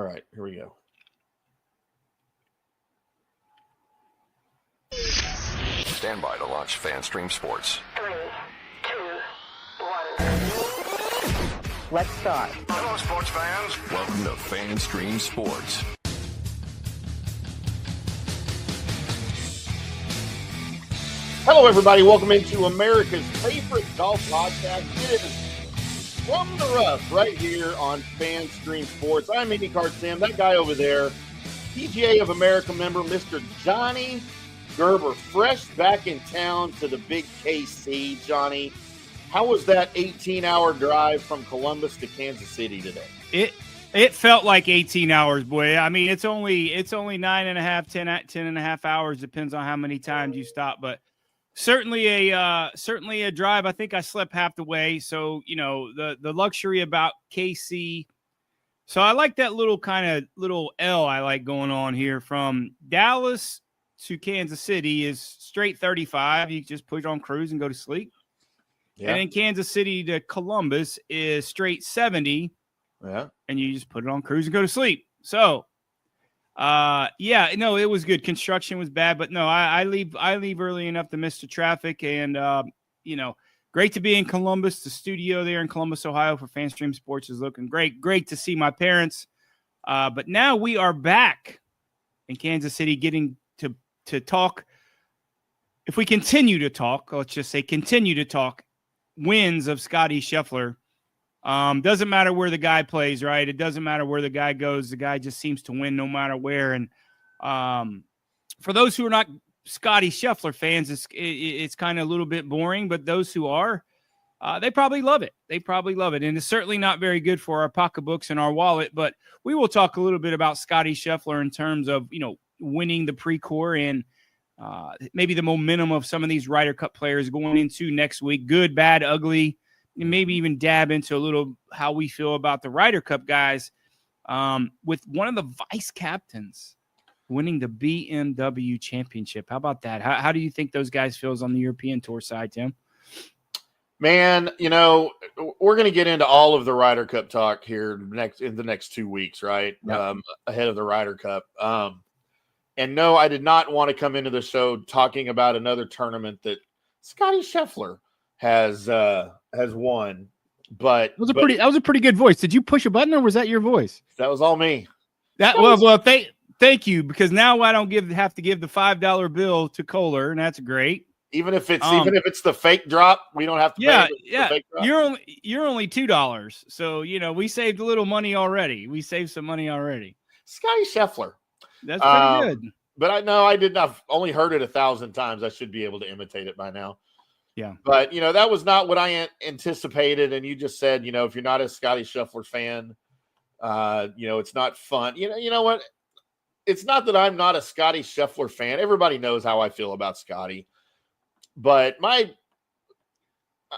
right, here we go. Stand by to launch FanStream Sports. 3, 2, 1. Let's start. Hello, sports fans. Welcome to FanStream Sports. Hello, everybody. Welcome into America's favorite golf podcast. It is From the Rough right here on FanStream Sports. I'm IndyCarTim. That guy over there, PGA of America member, Mr. Johnny Gerber, fresh back in town to the big KC. Johnny, how was that 18-hour drive from Columbus to Kansas City today? It felt like 18 hours, boy. I mean, it's only 9.5, 10 and a half hours. Depends on how many times you stop, but certainly a drive. I think I slept half the way. So, you know, the luxury about KC. So I like that little L I like going on here from Dallas to Kansas City is straight 35. You just put it on cruise and go to sleep. Yeah. And then Kansas City to Columbus is straight 70. Yeah. And you just put it on cruise and go to sleep. So, it was good. Construction was bad, but no, I leave early enough to miss the traffic. And, great to be in Columbus. The studio there in Columbus, Ohio for FanStream Sports is looking great. Great to see my parents. But now we are back in Kansas City getting to talk. If we continue to talk, let's just say continue to talk wins of Scottie Scheffler. Doesn't matter where the guy plays, right? It doesn't matter where the guy goes. The guy just seems to win no matter where. And for those who are not Scottie Scheffler fans, it's kind of a little bit boring, but those who are, they probably love it. They probably love it. And it's certainly not very good for our pocketbooks and our wallet, but we will talk a little bit about Scottie Scheffler in terms of, winning the Procore and maybe the momentum of some of these Ryder Cup players going into next week. Good, bad, ugly. And maybe even dab into a little how we feel about the Ryder Cup guys with one of the vice captains winning the BMW Championship. How about that? How do you think those guys feels on the European Tour side, Tim? Man, we're going to get into all of the Ryder Cup talk here in the next 2 weeks, right? Yep. Ahead of the Ryder Cup. And no, I did not want to come into the show talking about another tournament that Scottie Scheffler has won, but that was a pretty good voice. Did you push a button or was that your voice? That was all me. Thank you, because now I don't have to give the $5 bill to Kohler, and that's great. Even if it's the fake drop, we don't have to pay the fake drop. You're only $2, so we saved a little money already. We saved some money already. Scottie Scheffler, that's pretty good. But I know I did not only heard it 1,000 times. I should be able to imitate it by now. Yeah. But, that was not what I anticipated. And you just said, if you're not a Scottie Scheffler fan, it's not fun. You know what? It's not that I'm not a Scottie Scheffler fan. Everybody knows how I feel about Scottie. But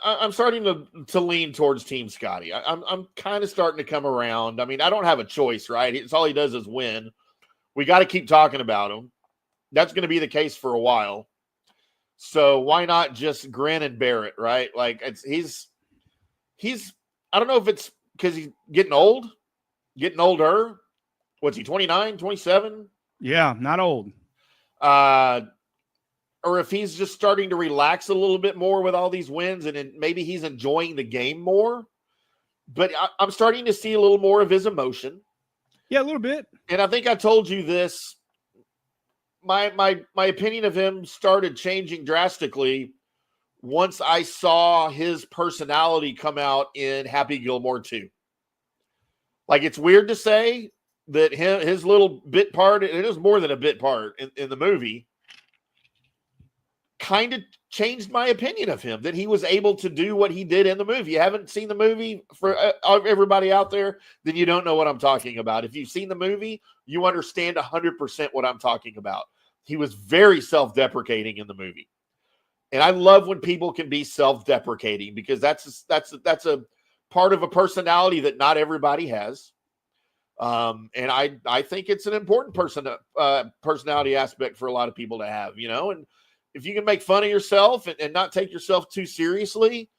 I'm starting to lean towards Team Scottie. I'm kind of starting to come around. I mean, I don't have a choice, right? It's all he does is win. We got to keep talking about him. That's going to be the case for a while. So why not just grin and bear it, right? Like he's I don't know if it's because he's getting older. What's he, 29, 27? Yeah, not old. Or if he's just starting to relax a little bit more with all these wins and maybe he's enjoying the game more. But I'm starting to see a little more of his emotion. Yeah, a little bit. And I think I told you this. My opinion of him started changing drastically once I saw his personality come out in Happy Gilmore 2. Like, it's weird to say that his little bit part, and it was more than a bit part in the movie, kind of changed my opinion of him, that he was able to do what he did in the movie. You haven't seen the movie, for everybody out there, then you don't know what I'm talking about. If you've seen the movie, you understand 100% what I'm talking about. He was very self-deprecating in the movie. And I love when people can be self-deprecating because that's a part of a personality that not everybody has. And I think it's an important personality aspect for a lot of people to have, and if you can make fun of yourself and not take yourself too seriously,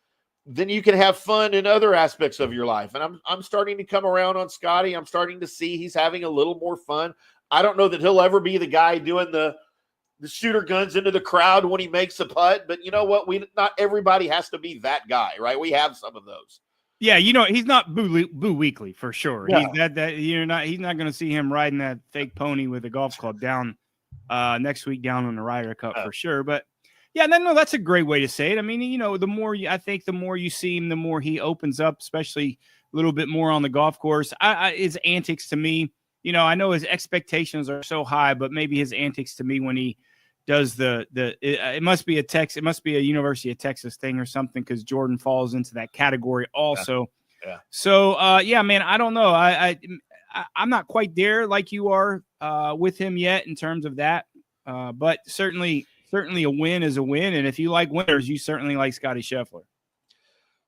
then you can have fun in other aspects of your life. And I'm starting to come around on Scottie. I'm starting to see he's having a little more fun. I don't know that he'll ever be the guy doing the shooter guns into the crowd when he makes a putt, but you know what? Not everybody has to be that guy, right? We have some of those. Yeah, he's not Boo Weekly for sure. Yeah. He's not going to see him riding that fake pony with a golf club down next week down on the Ryder Cup for sure. But yeah, no, that's a great way to say it. I mean, the more you see him, the more he opens up, especially a little bit more on the golf course. His antics to me, I know his expectations are so high, but maybe his antics to me when he does it must be a University of Texas thing or something, because Jordan falls into that category also. Yeah. So man, I don't know. I'm not quite there like you are with him yet in terms of that. But certainly a win is a win. And if you like winners, you certainly like Scottie Scheffler.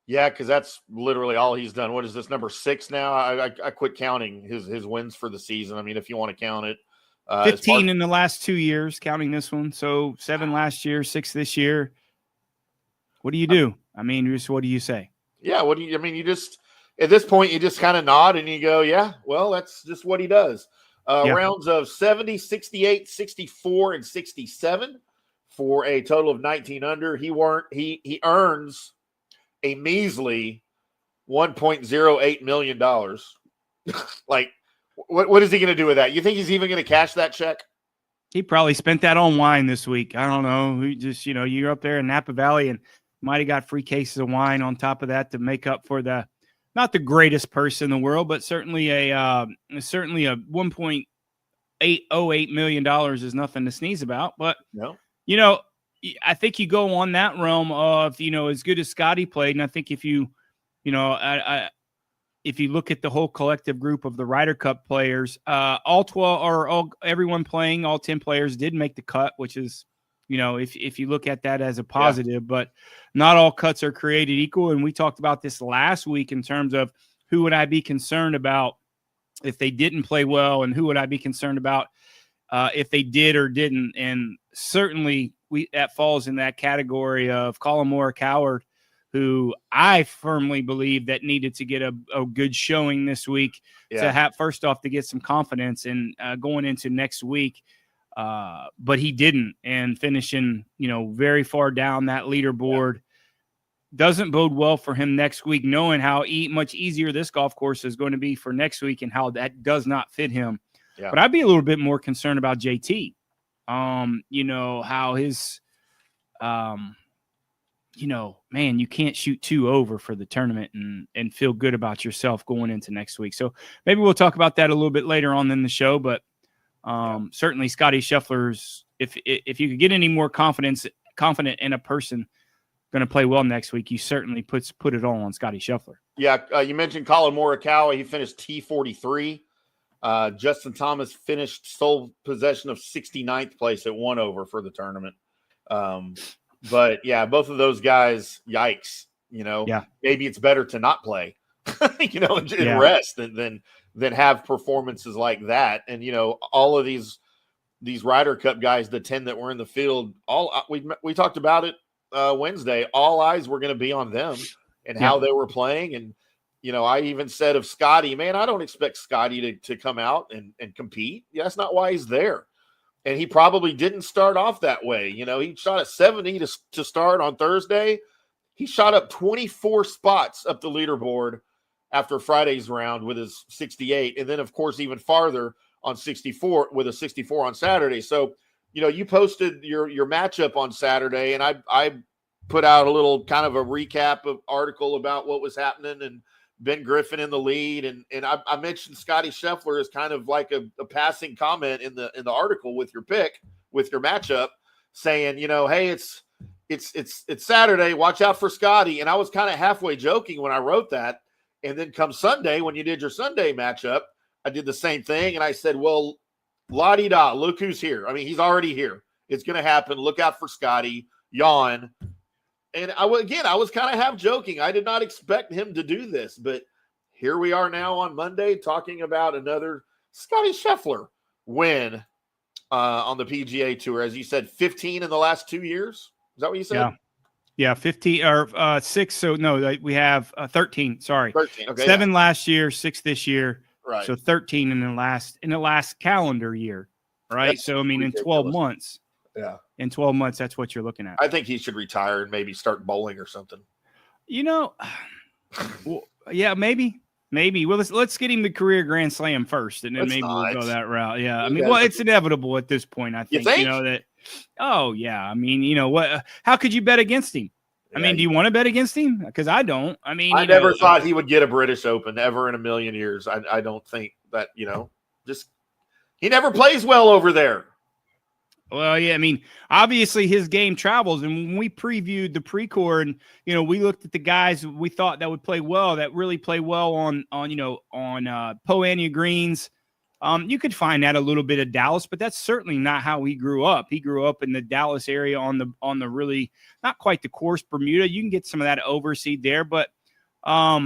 Yeah, because that's literally all he's done. What is this, number 6 now? I quit counting his wins for the season. I mean, if you want to count it. 15 in the last 2 years, counting this one. So 7 last year, 6 this year. What do you do? I mean, what do you say? Yeah, you just at this point, you just kind of nod and you go, yeah, well, that's just what he does. Rounds of 70, 68, 64, and 67 for a total of 19 under. He earns a measly $1.08 million. Like, what is he going to do with that? You think he's even going to cash that check? He probably spent that on wine this week. I don't know. He just, you're up there in Napa Valley and might have got free cases of wine on top of that to make up for not the greatest purse in the world, but certainly a $1.808 million is nothing to sneeze about. But no. I think you go on that realm of, as good as Scottie played. And I think if you look at the whole collective group of the Ryder Cup players, everyone playing, all 10 players did make the cut, which is, if you look at that as a positive, but not all cuts are created equal. And we talked about this last week in terms of who would I be concerned about if they didn't play well, and who would I be concerned about if they did or didn't. And certainly that falls in that category of Colin Morikawa, who I firmly believe that needed to get a good showing this week to have, first off, to get some confidence and going into next week. But he didn't, and finishing, very far down that leaderboard doesn't bode well for him next week, knowing how much easier this golf course is going to be for next week and how that does not fit him. Yeah. But I'd be a little bit more concerned about JT. How his, man, you can't shoot 2 over for the tournament and feel good about yourself going into next week. So maybe we'll talk about that a little bit later on in the show, but certainly Scottie Scheffler's, if you could get any more confident in a person going to play well next week, you certainly put it all on Scottie Scheffler. Yeah. You mentioned Colin Morikawa. He finished T43. Justin Thomas finished sole possession of 69th place at 1 over for the tournament. But yeah, both of those guys, yikes, maybe it's better to not play, and rest than have performances like that. And, all of these Ryder Cup guys, the 10 that were in the field, we talked about it Wednesday, all eyes were going to be on them and how they were playing. And, I even said of Scottie, man, I don't expect Scottie to come out and compete. Yeah, that's not why he's there. And he probably didn't start off that way. He shot a 70 to start on Thursday. He shot up 24 spots up the leaderboard after Friday's round with his 68. And then, of course, even farther on 64 with a 64 on Saturday. So, you posted your matchup on Saturday, and I put out a little kind of a recap of article about what was happening, and Ben Griffin in the lead. And I mentioned Scottie Scheffler as kind of like a passing comment in the article with your pick, with your matchup, saying, hey, it's Saturday, watch out for Scottie. And I was kind of halfway joking when I wrote that. And then come Sunday, when you did your Sunday matchup, I did the same thing. And I said, well, la-di-da, look who's here. I mean, he's already here. It's going to happen. Look out for Scottie. Yawn. And I was kind of half joking. I did not expect him to do this, but here we are now on Monday talking about another Scottie Scheffler win on the PGA Tour. As you said, 15 in the last 2 years. Is that what you said? Yeah, 15 or 6. So no, we have 13. Sorry, 13. Okay, 7 last year, 6 this year. Right. So 13 in the last calendar year, right? That's so I mean, ridiculous. in 12 months. Yeah. In 12 months, that's what you're looking at. I think he should retire and maybe start bowling or something. Well, yeah, maybe. Well, let's get him the career Grand Slam first, and then we'll go that route. Yeah, I mean, it's inevitable at this point. I think, that. Oh yeah, I mean, what? How could you bet against him? I mean, do you want to bet against him? Because I don't. I mean, I never thought he would get a British Open ever in a million years. I don't think that, just he never plays well over there. Well, yeah, I mean, obviously his game travels. And when we previewed the Procore and, we looked at the guys we thought that would play well, that really play well on Poania greens. You could find that a little bit of Dallas, but that's certainly not how he grew up. He grew up in the Dallas area on the really not quite the course Bermuda. You can get some of that overseed there, but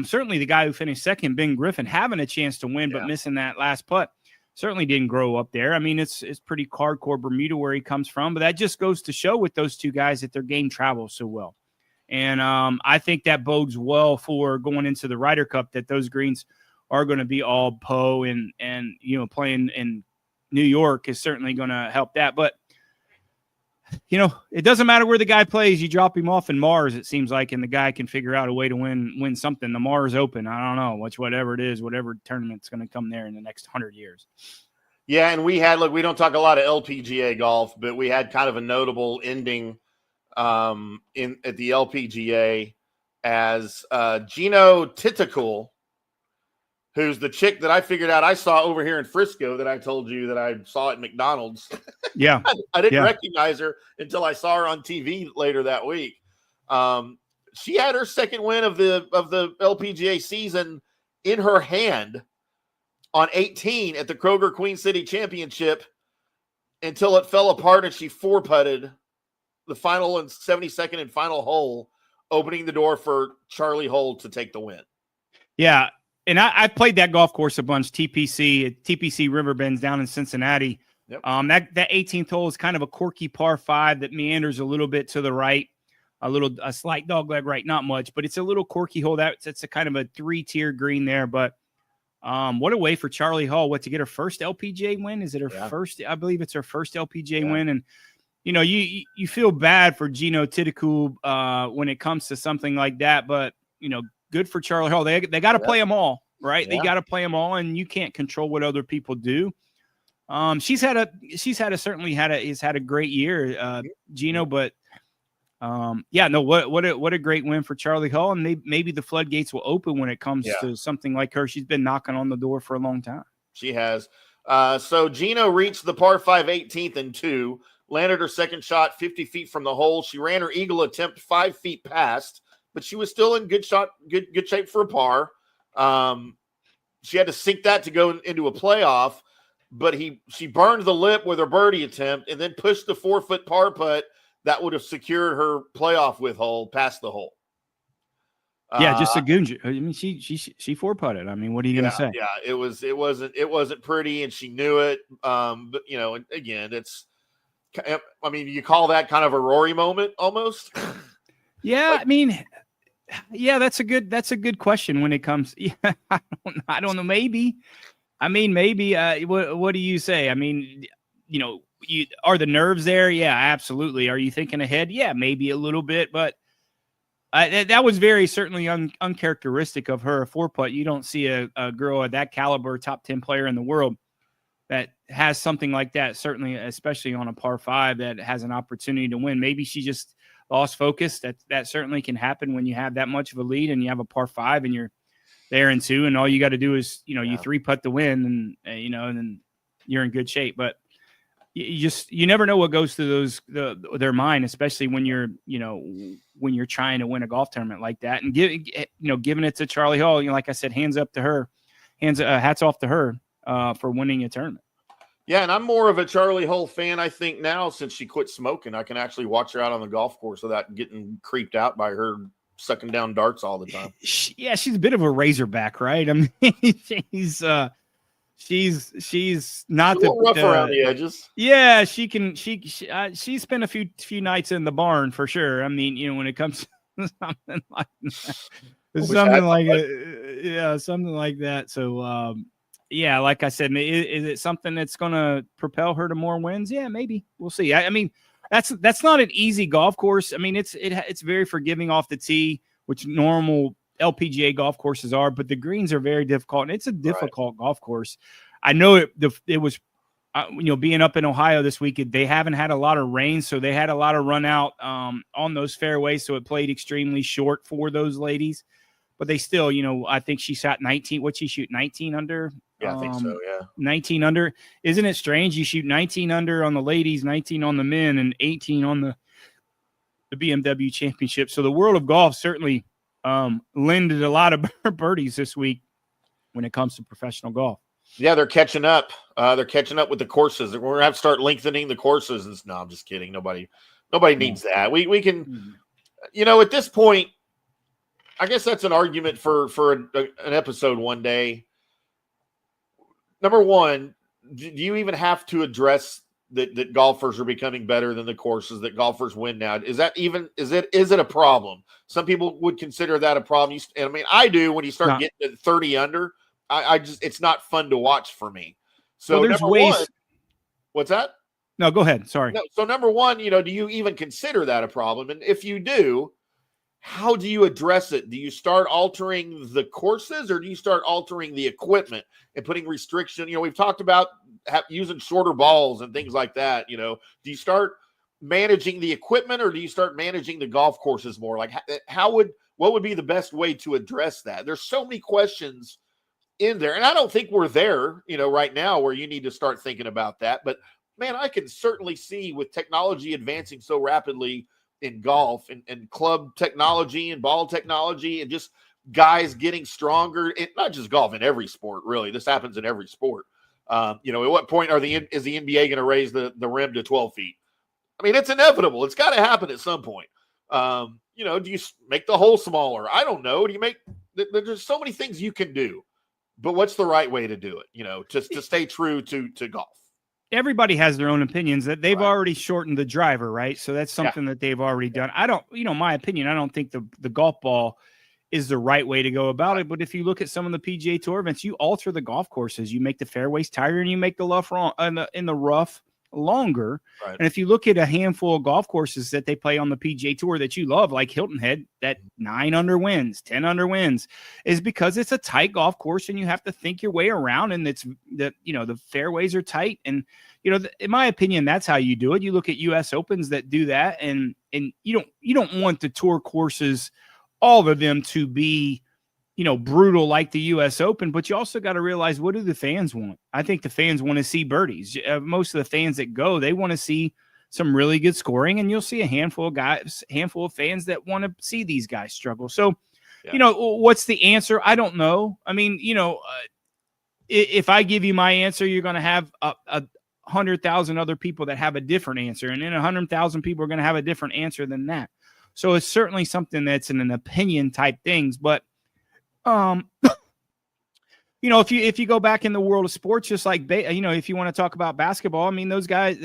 certainly the guy who finished second, Ben Griffin, having a chance to win, but missing that last putt. Certainly didn't grow up there. I mean, it's pretty hardcore Bermuda where he comes from, but that just goes to show with those two guys that their game travels so well. And I think that bodes well for going into the Ryder Cup, that those greens are going to be all Poe and playing in New York is certainly going to help that. But, it doesn't matter where the guy plays. You drop him off in Mars, it seems like, and the guy can figure out a way to win something. The Mars Open, I don't know, whatever it is, whatever tournament's going to come there in the next 100 years. Yeah, and we don't talk a lot of LPGA golf, but we had kind of a notable ending at the LPGA as Jeeno Thitikul, who's the chick that I figured out I saw over here in Frisco that I told you that I saw at McDonald's. Yeah. I didn't recognize her until I saw her on TV later that week. She had her second win of the LPGA season in her hand on 18 at the Kroger Queen City Championship until it fell apart and she 4-putted the final and 72nd and final hole, opening the door for Charley Hull to take the win. Yeah. And I played that golf course a bunch, TPC Riverbends down in Cincinnati. Yep. That 18th hole is kind of a quirky par 5 that meanders a little bit to the right, a slight dogleg right, not much, but it's a little quirky hole. It's a kind of a 3-tier green there. But what a way for Charley Hull to get her first LPGA win. Is it her first? I believe it's her first LPGA win. And you feel bad for Jeeno Thitikul when it comes to something like that, but good for Charley Hull. They got to play them all, right? Yeah. They got to play them all, and you can't control what other people do. He's had a great year, Jeeno, but what a great win for Charley Hull, and maybe the floodgates will open when it comes to something like her. She's been knocking on the door for a long time. She has. So Jeeno reached the par 5 18th and 2, landed her second shot 50 feet from the hole. She ran her eagle attempt 5 feet past, but she was still in good shape for a par. She had to sink that to go into a playoff, but she burned the lip with her birdie attempt and then pushed the 4-foot par putt that would have secured her playoff with hole past the hole. Just a goon. I mean, she 4-putted. I mean, what are you going to say? Yeah, it wasn't pretty, and she knew it. But again, you call that kind of a Rory moment almost. Yeah, I mean, that's a good question when it comes. Yeah, I don't know. Maybe. I mean, maybe. What do you say? I mean, are the nerves there? Yeah, absolutely. Are you thinking ahead? Yeah, maybe a little bit, but that was very certainly uncharacteristic of her. A 4-putt. You don't see a girl of that caliber, top 10 player in the world, that has something like that. Certainly, especially on a par 5, that has an opportunity to win. Maybe she just lost focus. That certainly can happen when you have that much of a lead and you have a par 5 and you're there in 2, and all you got to do is you 3-putt the win, and and then you're in good shape. But you never know what goes through their mind, especially when you're trying to win a golf tournament like that. And giving it to Charley Hull, like I said, hats off to her for winning a tournament. Yeah, and I'm more of a Charley Hull fan, I think, now since she quit smoking. I can actually watch her out on the golf course without getting creeped out by her sucking down darts all the time. Yeah, she's a bit of a razorback, right? I mean, she's not a little rough around the edges. Yeah, she spent a few nights in the barn for sure. I mean, when it comes to something like that, something like that. So, yeah, like I said, is it something that's going to propel her to more wins? Yeah, maybe. We'll see. I mean, that's not an easy golf course. I mean, it's very forgiving off the tee, which normal LPGA golf courses are, but the greens are very difficult, and it's a difficult golf course. I know it was, being up in Ohio this week, they haven't had a lot of rain, so they had a lot of run out on those fairways, so it played extremely short for those ladies. But they still, I think she shot 19. What'd she shoot? 19 under? Yeah, I think so, yeah. 19 under. Isn't it strange? You shoot 19 under on the ladies, 19 on the men, and 18 on the BMW Championship. So the world of golf certainly lended a lot of birdies this week when it comes to professional golf. Yeah, they're catching up. They're catching up with the courses. We're going to have to start lengthening the courses. No, I'm just kidding. Nobody needs that. We can, at this point, I guess that's an argument for an episode one day. Number one, do you even have to address that golfers are becoming better than the courses, that golfers win now? Is it a problem? Some people would consider that a problem. I mean, I do. When you start getting to 30 under, I just, it's not fun to watch for me. So there's ways. What's that? No, go ahead. Sorry. No, so number one, do you even consider that a problem? And if you do, how do you address it? Do you start altering the courses, or do you start altering the equipment and putting restriction? We've talked about using shorter balls and things like that. Do you start managing the equipment, or do you start managing the golf courses more? Like, what would be the best way to address that? There's so many questions in there, and I don't think we're there, right now, where you need to start thinking about that. But man, I can certainly see, with technology advancing so rapidly in golf and club technology and ball technology, and just guys getting stronger, and not just golf, in every sport, really. This happens in every sport. At what point is the NBA going to raise the rim to 12 feet? I mean, it's inevitable. It's got to happen at some point. Do you make the hole smaller? I don't know. There's so many things you can do, but what's the right way to do it? Just to stay true to golf. Everybody has their own opinions. That they've already shortened the driver, right? So that's something that they've already done. I don't, my opinion, I don't think the golf ball is the right way to go about it. But if you look at some of the PGA Tour events, you alter the golf courses. You make the fairways tighter, and you make the in the rough longer. Right. And if you look at a handful of golf courses that they play on the PGA Tour that you love, like Hilton Head, that 9 under wins, 10 under wins, is because it's a tight golf course, and you have to think your way around, and the fairways are tight. And in my opinion, that's how you do it. You look at U.S. Opens that do that, and you don't want the tour courses, all of them, to be brutal like the U.S. Open, but you also got to realize, what do the fans want? I think the fans want to see birdies. Most of the fans that go, they want to see some really good scoring, and you'll see a handful of fans that want to see these guys struggle. So, what's the answer? I don't know. I mean, if I give you my answer, you're going to have a 100,000 other people that have a different answer, and then 100,000 people are going to have a different answer than that. So it's certainly something that's an opinion type things, but if you go back in the world of sports, just like, if you want to talk about basketball, I mean, those guys,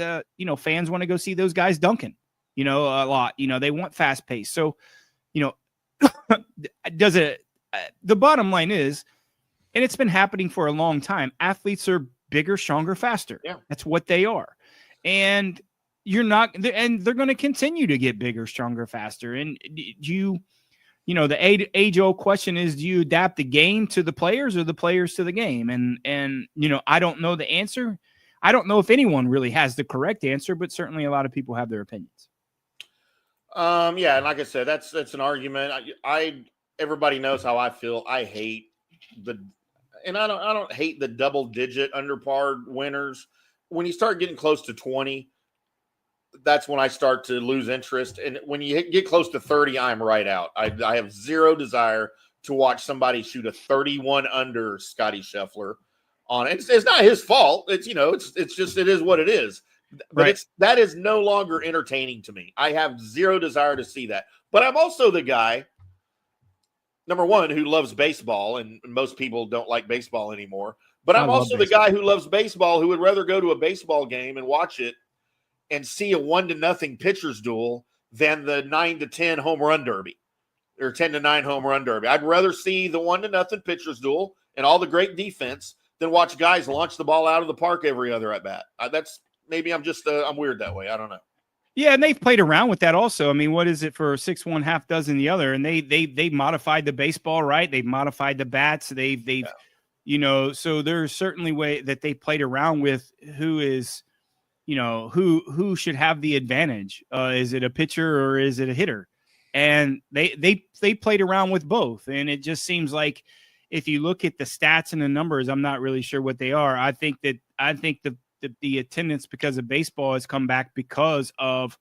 fans want to go see those guys dunking, a lot, they want fast pace. So, does it, the bottom line is, and it's been happening for a long time, athletes are bigger, stronger, faster. Yeah. That's what they are. And they're going to continue to get bigger, stronger, faster. And the age-old question is, do you adapt the game to the players or the players to the game? And I don't know the answer. I don't know if anyone really has the correct answer, but certainly a lot of people have their opinions. Yeah, and like I said, that's an argument. Everybody knows how I feel. I hate I don't hate the double-digit under par winners. When you start getting close to 20, that's when I start to lose interest. And when you get close to 30, I'm right out. I have zero desire to watch somebody shoot a 31 under Scottie Scheffler on it. It's not his fault. It's just, it is what it is. But that is no longer entertaining to me. I have zero desire to see that. But I'm also the guy, number one, who loves baseball, and most people don't like baseball anymore. But I I'm love also the baseball. guy who loves baseball, who would rather go to a baseball game and watch it and see a 1-0 pitcher's duel than the 9-10 home run derby or 10-9 home run derby. I'd rather see the 1-0 pitcher's duel and all the great defense than watch guys launch the ball out of the park every other at bat. That's maybe I'm just I'm weird that way. I don't know. Yeah, and they've played around with that also. I mean, what is it for 6 1 half dozen the other? And they modified the baseball, right? They've modified the bats. They've so there's certainly way that they played around with who is, who should have the advantage. Is it a pitcher or is it a hitter? And they played around with both. And it just seems like if you look at the stats and the numbers, I'm not really sure what they are. I think the attendance because of baseball has come back because of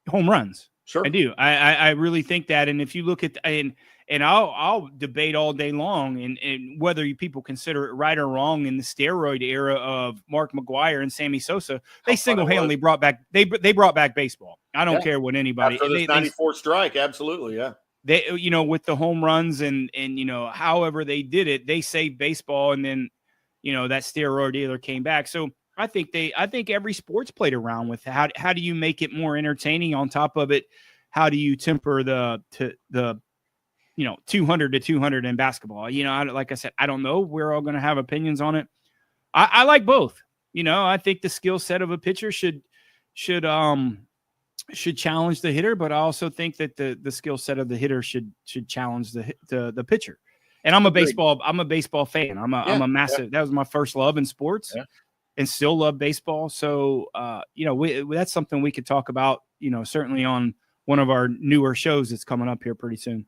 home runs. Sure. I do. I really think that. And if you look at, and I'll debate all day long and whether people consider it right or wrong in the steroid era of Mark McGwire and Sammy Sosa, they single-handedly brought back baseball. I don't care what anybody. After this 94 strike. Absolutely. Yeah. They, with the home runs and however they did it, they saved baseball. And then, that steroid dealer came back. So I think every sport's played around with how do you make it more entertaining? On top of it, how do you temper the 200 to 200 in basketball? Like I said, I don't know. We're all going to have opinions on it. I like both. I think the skill set of a pitcher should challenge the hitter, but I also think that the skill set of the hitter should challenge the pitcher. And I'm a baseball fan. I'm a massive. That was my first love in sports. Yeah. And still love baseball. So, that's something we could talk about, certainly on one of our newer shows that's coming up here pretty soon.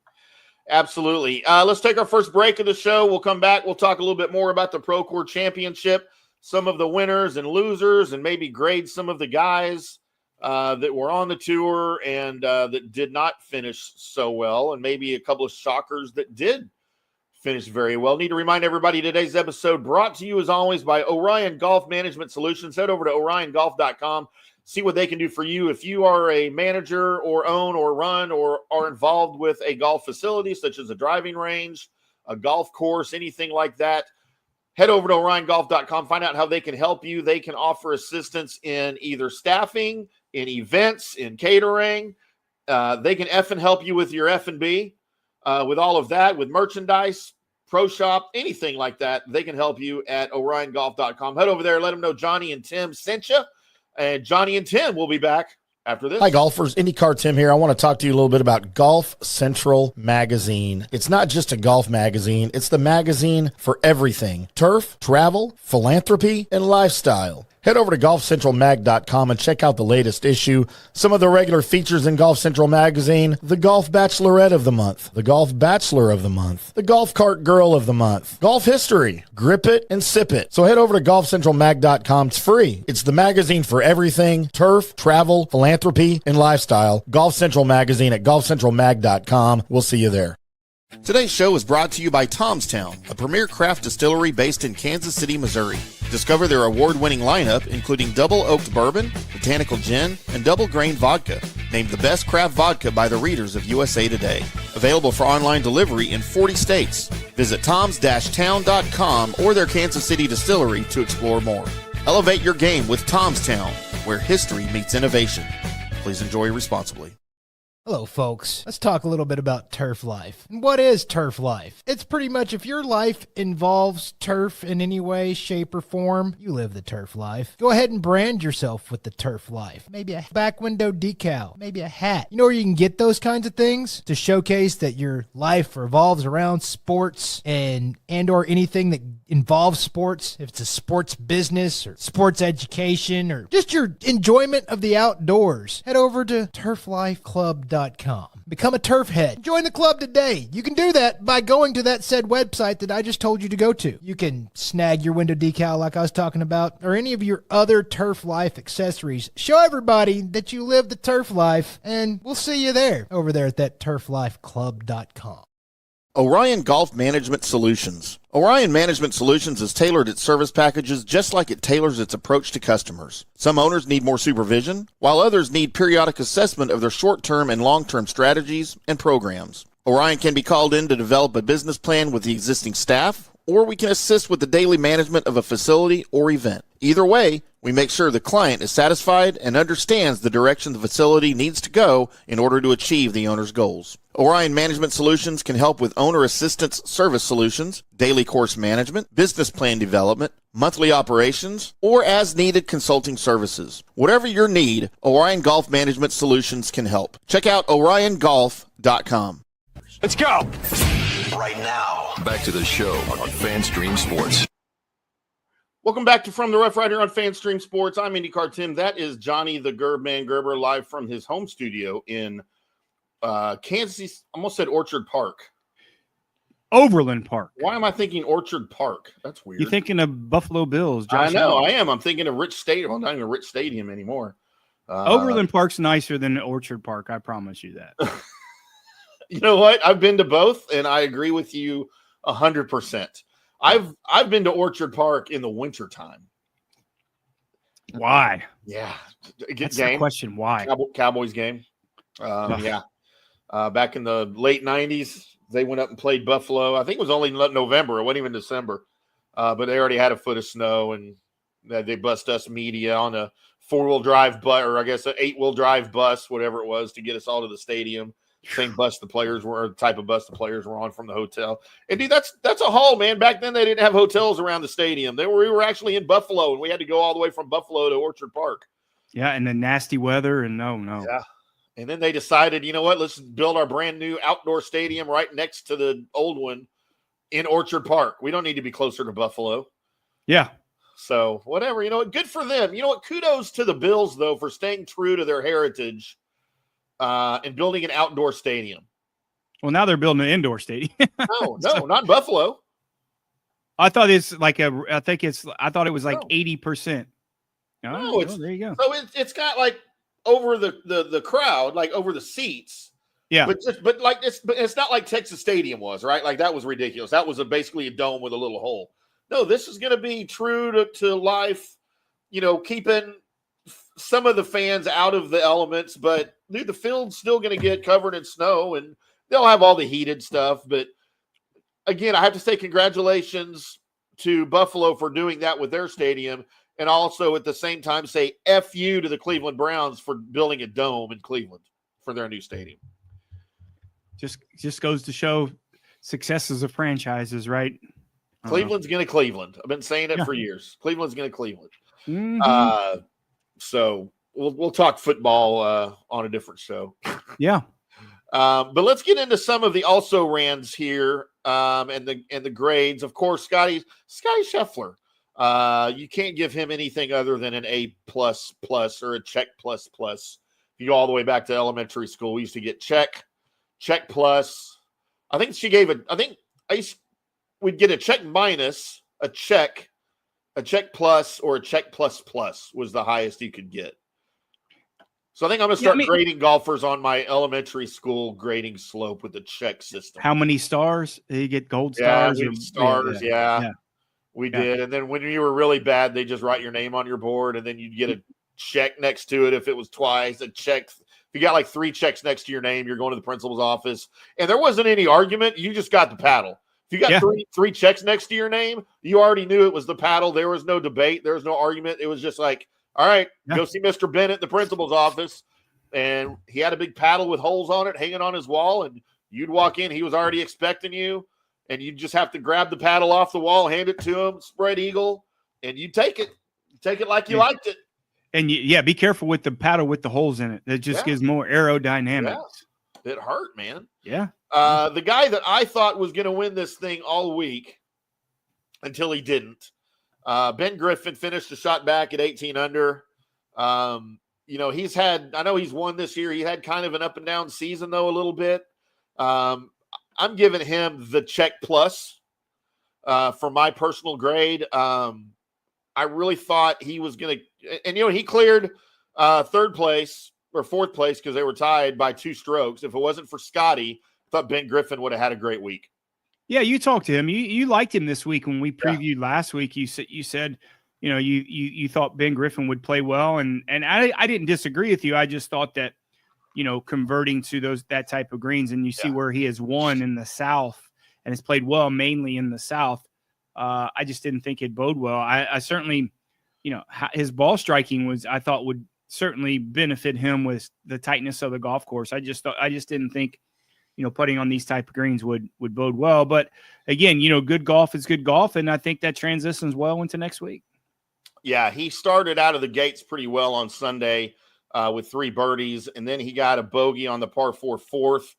Absolutely. Let's take our first break of the show. We'll come back. We'll talk a little bit more about the Procore Championship, some of the winners and losers, and maybe grade some of the guys that were on the tour and that did not finish so well, and maybe a couple of shockers that did finished very well. Need to remind everybody today's episode brought to you as always by Orion Golf Management Solutions. Head over to oriongolf.com. See what they can do for you. If you are a manager or own or run or are involved with a golf facility such as a driving range, a golf course, anything like that, head over to oriongolf.com. Find out how they can help you. They can offer assistance in either staffing, in events, in catering. They can effing help you with your F&B. With all of that, with merchandise, pro shop, anything like that, they can help you at oriongolf.com. Head over there, let them know Johnny and Tim sent you, and Johnny and Tim will be back after this. Hi, golfers. IndyCarTim here. I want to talk to you a little bit about Golf Central Magazine. It's not just a golf magazine. It's the magazine for everything: turf, travel, philanthropy, and lifestyle. Head over to golfcentralmag.com and check out the latest issue. Some of the regular features in Golf Central Magazine: the Golf Bachelorette of the Month, the Golf Bachelor of the Month, the Golf Cart Girl of the Month, Golf History, Grip It and Sip It. So head over to golfcentralmag.com. It's free. It's the magazine for everything: turf, travel, philanthropy, and lifestyle. Golf Central Magazine at golfcentralmag.com. We'll see you there. Today's show is brought to you by Tomstown, a premier craft distillery based in Kansas City, Missouri. Discover their award-winning lineup, including double oaked bourbon, botanical gin, and double grain vodka, named the best craft vodka by the readers of USA Today. Available for online delivery in 40 states. Visit toms-town.com or their Kansas City distillery to explore more. Elevate your game with Tomstown, where history meets innovation. Please enjoy responsibly. Hello, folks. Let's talk a little bit about turf life. And what is turf life? It's pretty much if your life involves turf in any way, shape, or form, you live the turf life. Go ahead and brand yourself with the turf life. Maybe a back window decal, maybe a hat. You know where you can get those kinds of things to showcase that your life revolves around sports and or anything that involves sports. If it's a sports business or sports education or just your enjoyment of the outdoors, head over to turflifeclub.com. Become a turf head. Join the club today. You can do that by going to that said website that I just told you to go to. You can snag your window decal like I was talking about, or any of your other turf life accessories. Show everybody that you live the turf life, and we'll see you there over there at that turflifeclub.com. Orion Golf Management Solutions. Orion Management Solutions has tailored its service packages just like it tailors its approach to customers. Some owners need more supervision, while others need periodic assessment of their short-term and long-term strategies and programs. Orion can be called in to develop a business plan with the existing staff or we can assist with the daily management of a facility or event. Either way, we make sure the client is satisfied and understands the direction the facility needs to go in order to achieve the owner's goals. Orion Management Solutions can help with owner assistance service solutions, daily course management, business plan development, monthly operations, or as-needed consulting services. Whatever your need, Orion Golf Management Solutions can help. Check out oriongolf.com. Let's go. Right now, back to the show on FanStream Sports. Welcome back to From the Rough right here on FanStream Sports. I'm IndyCarTim. That is Johnny the Man Gerber live from his home studio in Kansas. Almost said Orchard Park. Overland Park. Why am I thinking Orchard Park? That's weird. You're thinking of Buffalo Bills. I Josh know, Allen. I am. I'm thinking of Rich Stadium. I'm not even Rich Stadium anymore. Overland Park's nicer than Orchard Park. I promise you that. You know what? I've been to both, and I agree with you 100%. I've been to Orchard Park in the wintertime. Why? Yeah. That's the question. Why? Cowboys game. Yeah. Back in the late 90s, they went up and played Buffalo. I think it was only November. It wasn't even December. But they already had a foot of snow, and they bust us media on a 4-wheel drive bus, or I guess an 8-wheel drive bus, whatever it was, to get us all to the stadium. Same bus the players were, type of bus the players were on from the hotel. And dude, that's a haul, man. Back then they didn't have hotels around the stadium. We were actually in Buffalo, and we had to go all the way from Buffalo to Orchard Park. Yeah, and the nasty weather, and no. Yeah. And then they decided, you know what, let's build our brand new outdoor stadium right next to the old one in Orchard Park. We don't need to be closer to Buffalo. Yeah. So whatever, you know what, good for them. You know what, kudos to the Bills, though, for staying true to their heritage and building an outdoor stadium. Well, now they're building an indoor stadium. No, not Buffalo. I thought it's like I thought it was like 80%. No, there you go. So it's got like over the crowd, like over the seats. Yeah. But it's not like Texas Stadium was, right? Like that was ridiculous. That was basically a dome with a little hole. No, this is going to be true to life, you know, keeping some of the fans out of the elements, but dude, the field's still going to get covered in snow, and they'll have all the heated stuff. But again, I have to say congratulations to Buffalo for doing that with their stadium, and also at the same time say F you to the Cleveland Browns for building a dome in Cleveland for their new stadium. Just goes to show successes of franchises, right? Cleveland's going to Cleveland. I've been saying it for years. Cleveland's going to Cleveland. Mm-hmm. So we'll talk football on a different show. Yeah. But let's get into some of the also rans here and the grades. Of course, Scottie Scheffler. You can't give him anything other than an A++ or a check plus. If you go all the way back to elementary school, we used to get check plus. I think we'd get a check minus, a check plus, or a check plus was the highest you could get. So I think I'm going to start grading golfers on my elementary school grading slope with the check system. How many stars? Did you get gold stars? Yeah. We did. And then when you were really bad, they just write your name on your board, and then you'd get a check next to it if it was twice. A check. If you got like 3 checks next to your name, you're going to the principal's office. And there wasn't any argument. You just got the paddle. If you got three checks next to your name, you already knew it was the paddle. There was no debate. There was no argument. It was just like, all right, go see Mr. Bennett, the principal's office. And he had a big paddle with holes on it hanging on his wall. And you'd walk in. He was already expecting you. And you just have to grab the paddle off the wall, hand it to him, spread eagle, and you take it. You take it like you liked it. And be careful with the paddle with the holes in it. That just gives more aerodynamics. Yeah. It hurt, man. Yeah. The guy that I thought was going to win this thing all week until he didn't. Ben Griffin finished a shot back at 18 under. You know, I know he's won this year. He had kind of an up and down season though, a little bit. I'm giving him the check plus for my personal grade. I really thought he was going to, and he cleared third place or fourth place because they were tied by 2 strokes. If it wasn't for Scottie, I thought Ben Griffin would have had a great week. Yeah, you talked to him. You liked him this week when we previewed last week. You said, you thought Ben Griffin would play well, and I didn't disagree with you. I just thought that, converting to that type of greens, and you see where he has won in the South and has played well mainly in the South. I just didn't think it bode well. I certainly, his ball striking I thought would certainly benefit him with the tightness of the golf course. I just didn't think, putting on these type of greens would bode well. But again, good golf is good golf. And I think that transitions well into next week. Yeah, he started out of the gates pretty well on Sunday with 3 birdies, and then he got a bogey on the par 4 fourth,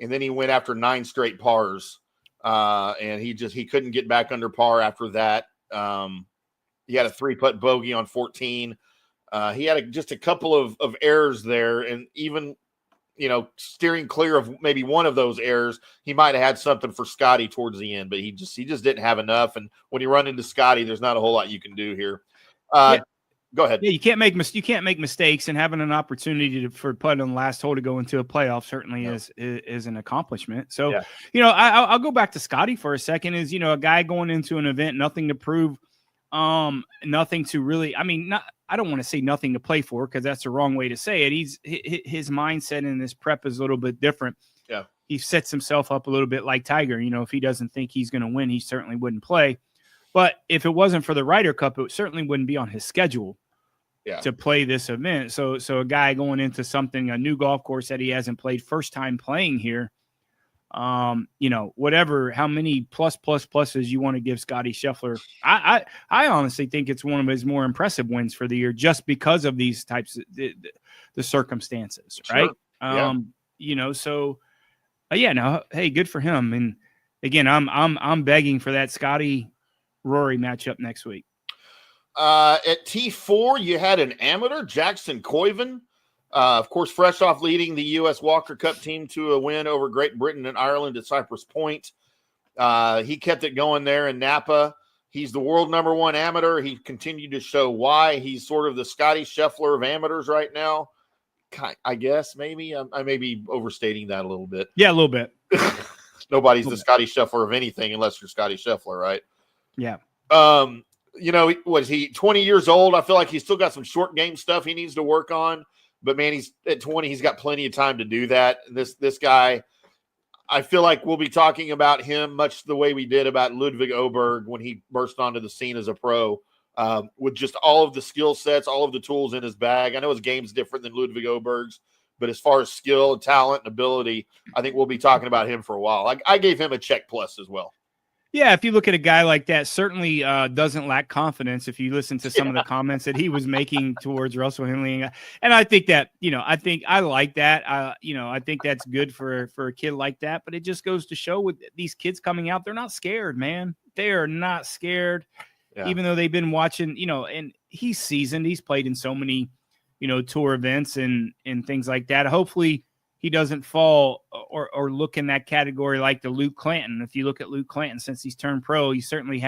and then he went after 9 straight pars, and he couldn't get back under par after that. He had a 3-putt bogey on 14. He had just a couple of errors there, and even steering clear of maybe one of those errors, he might have had something for Scottie towards the end, but he just didn't have enough. And when you run into Scottie, there's not a whole lot you can do here. Go ahead. Yeah, you can't make mistakes, and having an opportunity for putt on the last hole to go into a playoff certainly is an accomplishment. So, I'll go back to Scottie for a second. Is a guy going into an event, nothing to prove, nothing to really. I mean, I don't want to say nothing to play for because that's the wrong way to say it. His mindset in this prep is a little bit different. Yeah, he sets himself up a little bit like Tiger. If he doesn't think he's going to win, he certainly wouldn't play. But if it wasn't for the Ryder Cup, it certainly wouldn't be on his schedule to play this event. So a guy going into a new golf course that he hasn't played, first time playing here, whatever, how many pluses you want to give Scottie Scheffler. I honestly think it's one of his more impressive wins for the year just because of these types of the circumstances, right? Hey, good for him. And again, I'm begging for that Scottie Rory matchup next week. At T4, you had an amateur, Jackson Coyven, of course, fresh off leading the U.S. Walker Cup team to a win over Great Britain and Ireland at Cypress Point. He kept it going there in Napa. He's the world number 1 amateur. He continued to show why he's sort of the Scottie Scheffler of amateurs right now. I guess maybe I may be overstating that a little bit. Yeah, a little bit. Nobody's the Scottie Scheffler of anything unless you're Scottie Scheffler, right? Yeah. Was he 20 years old? I feel like he's still got some short game stuff he needs to work on. But man, he's at 20. He's got plenty of time to do that. This guy, I feel like we'll be talking about him much the way we did about Ludwig Oberg when he burst onto the scene as a pro, with just all of the skill sets, all of the tools in his bag. I know his game's different than Ludwig Oberg's, but as far as skill and talent and ability, I think we'll be talking about him for a while. I gave him a check plus as well. Yeah, if you look at a guy like that, certainly doesn't lack confidence. If you listen to some of the comments that he was making towards Russell Henley, and I think that I like that. I think that's good for a kid like that. But it just goes to show with these kids coming out, they're not scared, man. They are not scared, even though they've been watching. And he's seasoned. He's played in so many, tour events and things like that. Hopefully, he doesn't fall or look in that category like the Luke Clanton. If you look at Luke Clanton since he's turned pro, he certainly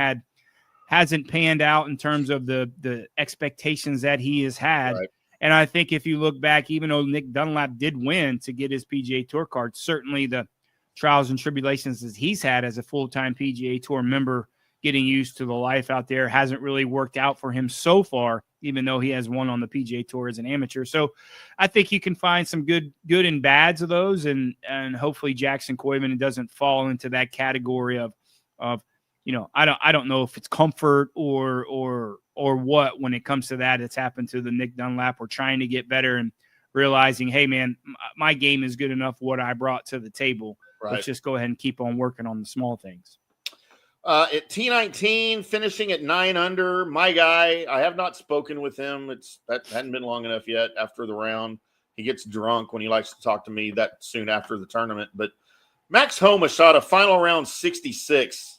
hasn't panned out in terms of the expectations that he has had. Right. And I think if you look back, even though Nick Dunlap did win to get his PGA Tour card, certainly the trials and tribulations that he's had as a full-time PGA Tour member, getting used to the life out there, hasn't really worked out for him so far, even though he has won on the PGA Tour as an amateur. So I think you can find some good and bads of those, and hopefully Jackson Coyven doesn't fall into that category of I don't know if it's comfort or what when it comes to that. It's happened to the Nick Dunlap. We're trying to get better and realizing, hey man, my game is good enough what I brought to the table. Right. Let's just go ahead and keep on working on the small things. At T19, finishing at 9 under, my guy, I have not spoken with him. That hadn't been long enough yet after the round. He gets drunk when he likes to talk to me that soon after the tournament. But Max Homa shot a final round 66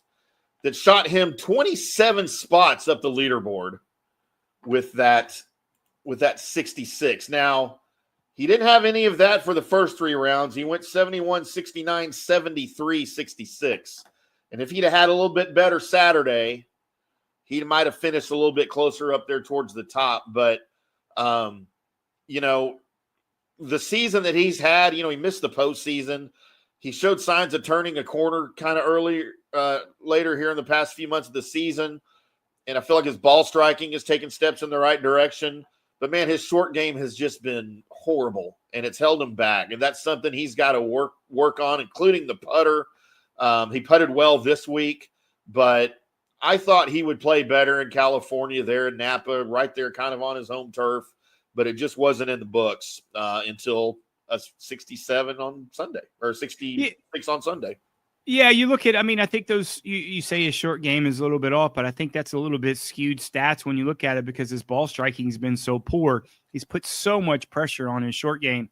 that shot him 27 spots up the leaderboard with that 66. Now, he didn't have any of that for the first 3 rounds. He went 71, 69, 73, 66. And if he'd have had a little bit better Saturday, he might have finished a little bit closer up there towards the top. But, the season that he's had, he missed the postseason. He showed signs of turning a corner kind of later here in the past few months of the season. And I feel like his ball striking is taking steps in the right direction. But, man, his short game has just been horrible, and it's held him back. And that's something he's got to work on, including the putter. He putted well this week, but I thought he would play better in California, there in Napa, right there, kind of on his home turf, but it just wasn't in the books until 67 on Sunday, or 66 on Sunday. Yeah, you look at, I mean, I think those, you say his short game is a little bit off, but I think that's a little bit skewed stats when you look at it because his ball striking has been so poor. He's put so much pressure on his short game.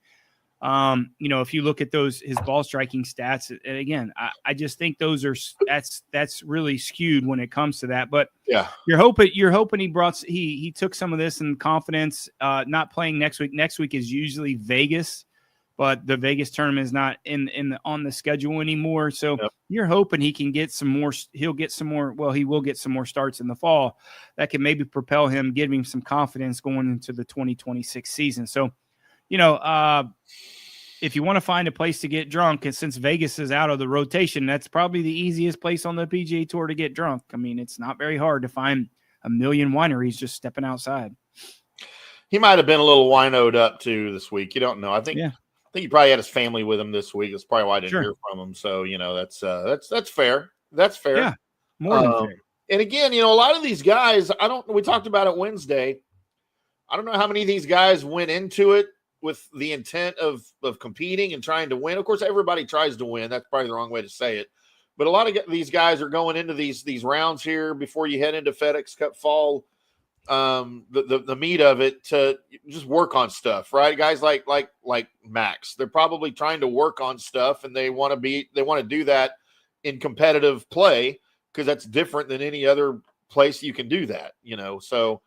If you look at his ball striking stats, and again, I just think that's really skewed when it comes to that. But yeah, you're hoping he took some of this in confidence, not playing next week. Next week is usually Vegas, but the Vegas tournament is not on the schedule anymore. So You're hoping he can get some more. He'll get some more. Well, he will get some more starts in the fall that can maybe propel him, give him some confidence going into the 2026 season. So, if you want to find a place to get drunk, and since Vegas is out of the rotation, that's probably the easiest place on the PGA Tour to get drunk. I mean, it's not very hard to find a million wineries just stepping outside. He might have been a little winoed up too this week. You don't know. I think he probably had his family with him this week. That's probably why I didn't hear from him. So that's fair. That's fair. Yeah, more than fair. And again, a lot of these guys, we talked about it Wednesday. I don't know how many of these guys went into it with the intent of competing and trying to win. Of course, everybody tries to win. That's probably the wrong way to say it. But a lot of these guys are going into these rounds here before you head into FedEx Cup fall, the meat of it, to just work on stuff, right? Guys like Max, they're probably trying to work on stuff, and they want to do that in competitive play because that's different than any other place you can do that, So,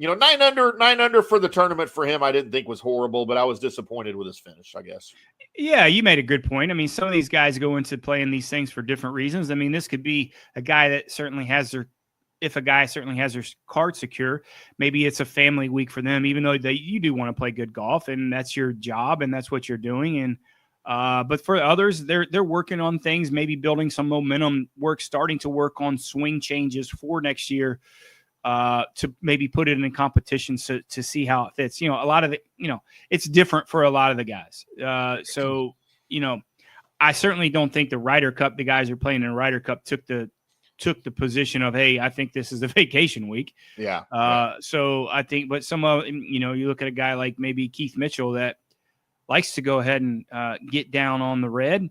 9 under for the tournament for him, I didn't think was horrible, but I was disappointed with his finish, I guess. Yeah, you made a good point. I mean, some of these guys go into playing these things for different reasons. I mean, this could be a guy that certainly has their card secure, maybe it's a family week for them, even though you do want to play good golf and that's your job and that's what you're doing. And but for others, they're working on things, maybe building some momentum, starting to work on swing changes for next year. To maybe put it in competition to see how it fits. A lot of it's different for a lot of the guys. So, I certainly don't think the Ryder Cup, the guys who are playing in the Ryder Cup took the position of, hey, I think this is the vacation week. Yeah. So I think, but some of, you look at a guy like maybe Keith Mitchell that likes to go ahead and get down on the red.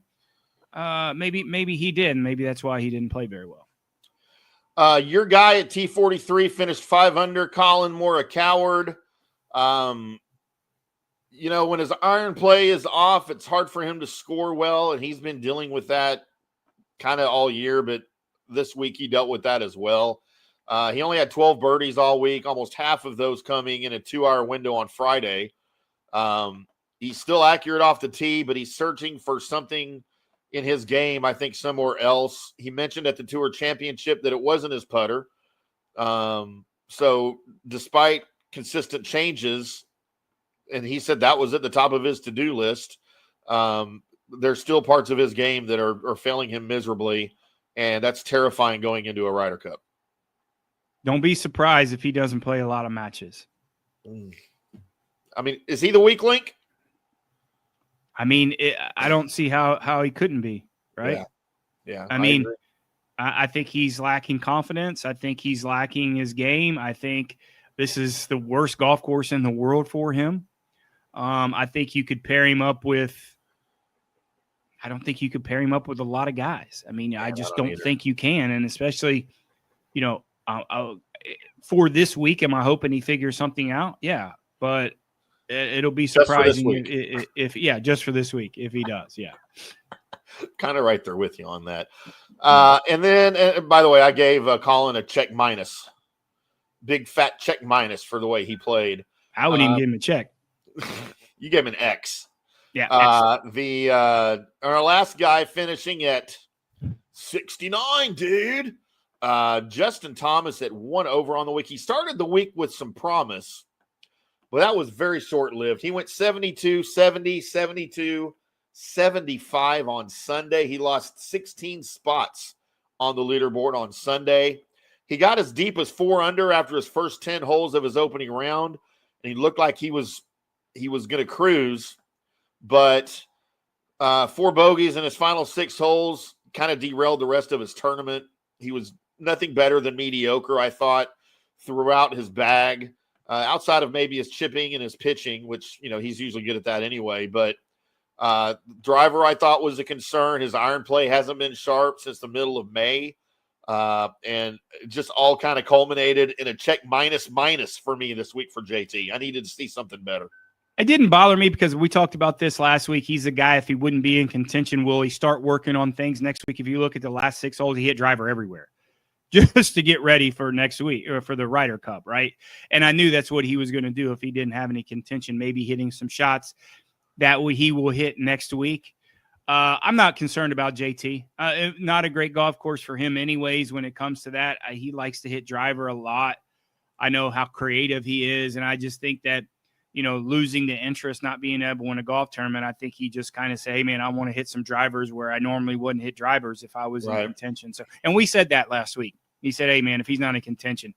Maybe he did. And maybe that's why he didn't play very well. Your guy at T43 finished 5 under, Colin Moore, a coward. When his iron play is off, it's hard for him to score well, and he's been dealing with that kind of all year, but this week he dealt with that as well. He only had 12 birdies all week, almost half of those coming in a 2-hour window on Friday. He's still accurate off the tee, but he's searching for something in his game, I think, somewhere else. He mentioned at the Tour Championship that it wasn't his putter. So despite consistent changes, and he said that was at the top of his to-do list, there's still parts of his game that are failing him miserably, and that's terrifying going into a Ryder Cup. Don't be surprised if he doesn't play a lot of matches. I mean, is he the weak link? I mean, I don't see how he couldn't be, right? Yeah. I mean, I think he's lacking confidence. I think he's lacking his game. I think this is the worst golf course in the world for him. I think you could pair him up with – I don't think you could pair him up with a lot of guys. I mean, I just don't think you can, and especially, for this week, am I hoping he figures something out? Yeah, but – it'll be surprising if just for this week, if he does. Yeah. Kind of right there with you on that. And then, by the way, I gave Colin a check minus, big fat check minus for the way he played. I wouldn't even give him a check. You gave him an X. Yeah. Our last guy finishing at 69, dude. Justin Thomas at 1 over on the week. He started the week with some promise, but that was very short-lived. He went 72, 70, 72, 75 on Sunday. He lost 16 spots on the leaderboard on Sunday. He got as deep as 4 under after his first 10 holes of his opening round, and he looked like he was going to cruise. But 4 bogeys in his final 6 holes kind of derailed the rest of his tournament. He was nothing better than mediocre, I thought, throughout his bag, outside of maybe his chipping and his pitching, which, he's usually good at that anyway. But driver, I thought, was a concern. His iron play hasn't been sharp since the middle of May. And just all kind of culminated in a check minus for me this week for JT. I needed to see something better. It didn't bother me because we talked about this last week. He's a guy, if he wouldn't be in contention, will he start working on things next week? If you look at the last 6 holes, he hit driver everywhere just to get ready for next week or for the Ryder Cup, right? And I knew that's what he was going to do if he didn't have any contention, maybe hitting some shots that he will hit next week. I'm not concerned about JT. Not a great golf course for him anyways when it comes to that. He likes to hit driver a lot. I know how creative he is, and I just think that, losing the interest, not being able to win a golf tournament, I think he just kind of say, hey, man, I want to hit some drivers where I normally wouldn't hit drivers if I was in contention. So, and we said that last week. He said, hey, man, if he's not in contention,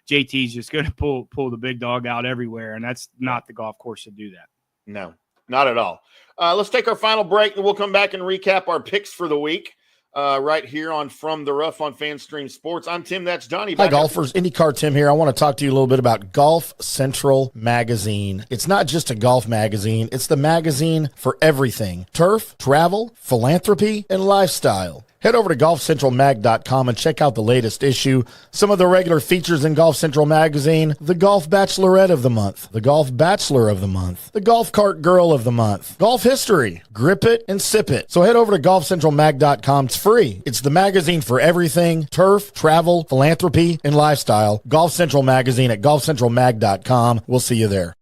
JT's just going to pull the big dog out everywhere, and that's not the golf course to do that. No, not at all. Let's take our final break, and we'll come back and recap our picks for the week right here on From the Rough on FanStream Sports. I'm Tim. That's Johnny. Hi, golfers. IndyCarTim here. I want to talk to you a little bit about Golf Central Magazine. It's not just a golf magazine. It's the magazine for everything: turf, travel, philanthropy, and lifestyle. Head over to golfcentralmag.com and check out the latest issue. Some of the regular features in Golf Central Magazine: the Golf Bachelorette of the Month, the Golf Bachelor of the Month, the Golf Cart Girl of the Month, Golf History, Grip It and Sip It. So head over to golfcentralmag.com. It's free. It's the magazine for everything: turf, travel, philanthropy, and lifestyle. Golf Central Magazine at golfcentralmag.com. We'll see you there.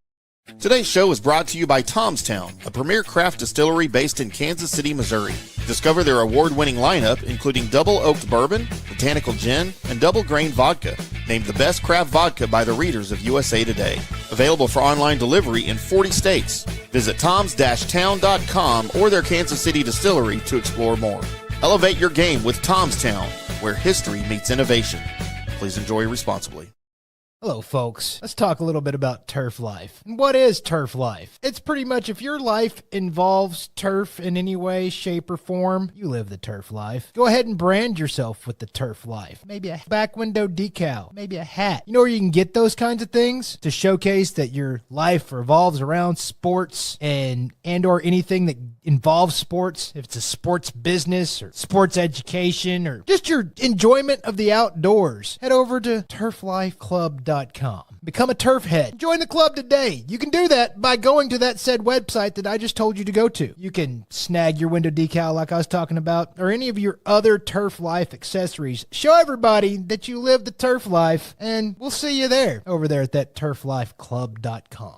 Today's show is brought to you by Tomstown, a premier craft distillery based in Kansas City, Missouri. Discover their award-winning lineup, including double oaked bourbon, botanical gin, and double grain vodka, named the best craft vodka by the readers of USA Today. Available for online delivery in 40 states. Visit toms-town.com or their Kansas City distillery to explore more. Elevate your game with Tomstown, where history meets innovation. Please enjoy responsibly. Hello, folks. Let's talk a little bit about turf life. And what is turf life? It's pretty much if your life involves turf in any way, shape, or form, you live the turf life. Go ahead and brand yourself with the turf life. Maybe a back window decal, maybe a hat. You know where you can get those kinds of things to showcase that your life revolves around sports and or anything that involves sports. If it's a sports business or sports education or just your enjoyment of the outdoors, head over to turflifeclub.com. Become a turf head. Join the club today. You can do that by going to that said website that I just told you to go to. You can snag your window decal like I was talking about, or any of your other turf life accessories. Show everybody that you live the turf life, and we'll see you there over there at that turflifeclub.com.